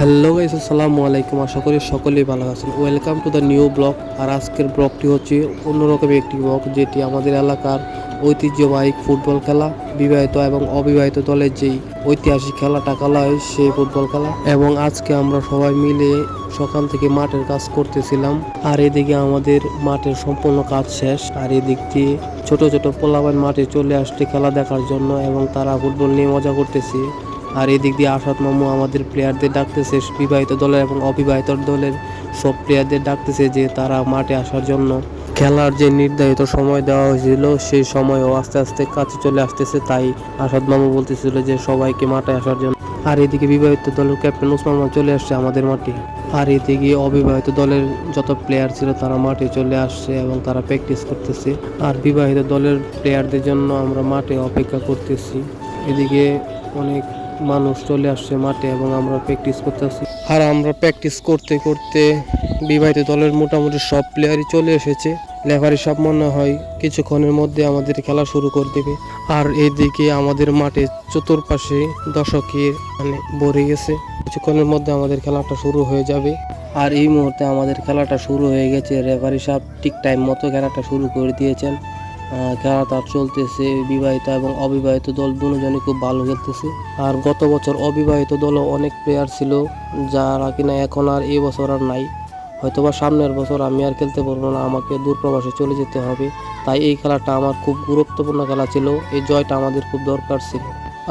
Hello guys, আসসালামু আলাইকুম। আশা করি সকলেই ভালো আছেন। Welcome to the new blog. আর আজকের ব্লগটি হচ্ছে অন্যরকম একটি ব্লগ, যেটি আমাদের এলাকার ঐতিহ্যবাহী ফুটবল খেলা, বিবাহিত এবং অবিবাহিত দলের যেই ঐতিহাসিক খেলাটা খেলা হয় সেই ফুটবল খেলা। এবং আজকে আমরা সবাই মিলে সকাল থেকে মাঠের কাজ করতেছিলাম। আর এদিকে আমাদের মাঠের সম্পূর্ণ কাজ শেষ। আর এদিক দিয়ে ছোট ছোট পোলাপান মাঠে চলে আসছে খেলা দেখার জন্য, এবং তারা ফুটবল নিয়ে মজা করতেছে। আর এদিক দিয়ে আসাদ মামু আমাদের প্লেয়ারদের ডাকতেছে, বিবাহিত দলের এবং অবিবাহিত দলের সব প্লেয়ারদের ডাকতেছে যে তারা মাঠে আসার জন্য। খেলার যে নির্ধারিত সময় দেওয়া হয়েছিল সেই সময়ও আস্তে আস্তে কাছে চলে আসতেছে, তাই আসাদ মামু বলতেছিল যে সবাইকে মাঠে আসার জন্য। আর এদিকে বিবাহিত দলের ক্যাপ্টেন ওসমান মামু চলে আসছে আমাদের মাঠে। আর এদিকে অবিবাহিত দলের যত প্লেয়ার ছিল তারা মাঠে চলে আসছে এবং তারা প্র্যাকটিস করতেছে। আর বিবাহিত দলের প্লেয়ারদের জন্য আমরা মাঠে অপেক্ষা করতেছি। এদিকে অনেক মানুষ চলে আসছে মাঠে এবং আমরা প্র্যাকটিস করতেছি। আর আমরা প্র্যাকটিস করতে করতে বিবাহিত দলের মোটামুটি সব প্লেয়ারই চলে এসেছে। রেফারি সব মনে হয় কিছুক্ষণের মধ্যে আমাদের খেলা শুরু করে দেবে। আর এইদিকে আমাদের মাঠে চতুর্পাশে দর্শকের ভরে গেছে। কিছুক্ষণের মধ্যে আমাদের খেলাটা শুরু হয়ে যাবে। আর এই মুহূর্তে আমাদের খেলাটা শুরু হয়ে গেছে। রেফারি সাহেব ঠিক টাইম মতো খেলাটা শুরু করে দিয়েছেন। খেলাটা চলতেছে। বিবাহিত এবং অবিবাহিত দল দুজনই খুব ভালো খেলতেছে। আর গত বছর অবিবাহিত দলও অনেক প্লেয়ার ছিল যারা কিনা এখন আর এই বছর আর নাই। হয়তোবা সামনের বছর আমি আর খেলতে পারবো না, আমাকে দূরপ্রবাসে চলে যেতে হবে। তাই এই খেলাটা আমার খুব গুরুত্বপূর্ণ খেলা ছিল। এই জয়টা আমাদের খুব দরকার ছিল।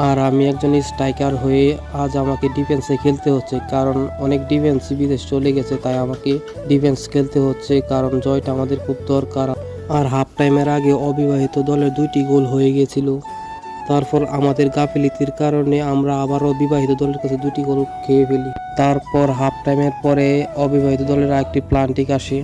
আর আমি একজন স্ট্রাইকার হয়ে আজ আমাকে ডিফেন্সে খেলতে হচ্ছে, কারণ অনেক ডিফেন্স বিদেশ চলে গেছে। তাই আমাকে ডিফেন্স খেলতে হচ্ছে, কারণ জয়টা আমাদের খুব দরকার। আর হাফ টাইমের আগে অবিবাহিত দলের 2টি গোল হয়ে গিয়েছিল। তারপর আমাদের গাফিলতির কারণে আমরা আবারও বিবাহিত দলের কাছে 2টি গোল খেয়ে ফেলি। তারপর হাফ টাইমের পরে অবিবাহিত দলের একটি প্লান্টিক আসে,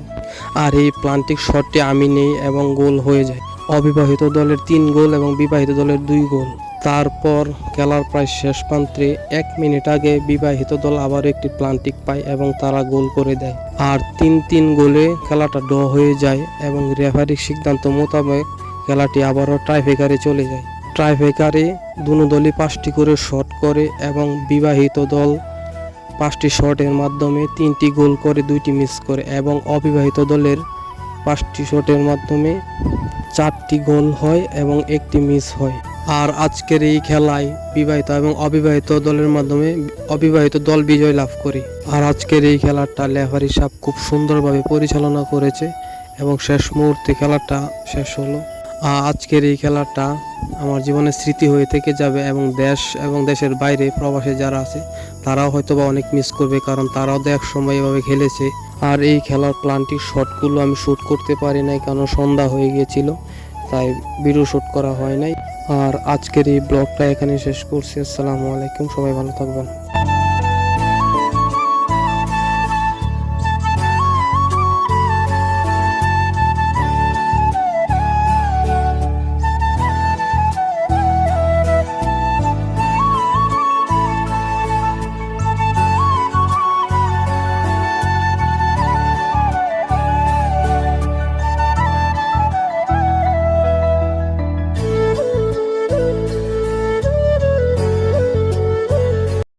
আর এই প্লান্টিক শটটি আমি নেই এবং গোল হয়ে যায়। অবিবাহিত দলের 3 গোল এবং বিবাহিত দলের 2 গোল। তারপর খেলার প্রায় শেষ প্রান্তে 1 মিনিট আগে বিবাহিত দল আবার একটি প্লান্টিক পায় এবং তারা গোল করে দেয়। আর 3-3 গোলে খেলাটা ড্র হয়ে যায় এবং রেফারির সিদ্ধান্ত মোতাবেক খেলাটি আবারও টাইব্রেকারে চলে যায়। টাইব্রেকারে দুনো দলই 5টি করে শট করে এবং বিবাহিত দল 5টি শটের মাধ্যমে 3টি গোল করে, 2টি মিস করে, এবং অবিবাহিত দলের 5টি শটের মাধ্যমে 4টি গোল হয় এবং 1টি মিস হয়। আর আজকের এই খেলায় বিবাহিত এবং অবিবাহিত দলের মাধ্যমে অবিবাহিত দল বিজয় লাভ করে। আর আজকের এই খেলাটা রেফারি সাহেব খুব সুন্দরভাবে পরিচালনা করেছে এবং শেষ মুহূর্তে খেলাটা শেষ হলো। আজকের এই খেলাটা আমার জীবনের স্মৃতি হয়ে থেকে যাবে, এবং দেশ এবং দেশের বাইরে প্রবাসে যারা আছে তারাও হয়তোবা অনেক মিস করবে, কারণ তারাও তো এক সময় এভাবে খেলেছে। আর এই খেলার প্লান্টিক শটগুলো আমি শ্যুট করতে পারি নাই, কারণ সন্ধ্যা হয়ে গিয়েছিল, তাই ভিডিও শ্যুট করা হয় নাই। আর আজকের এই ব্লগটা এখানে শেষ করছি। আসসালামু আলাইকুম, সবাই ভালো থাকবেন।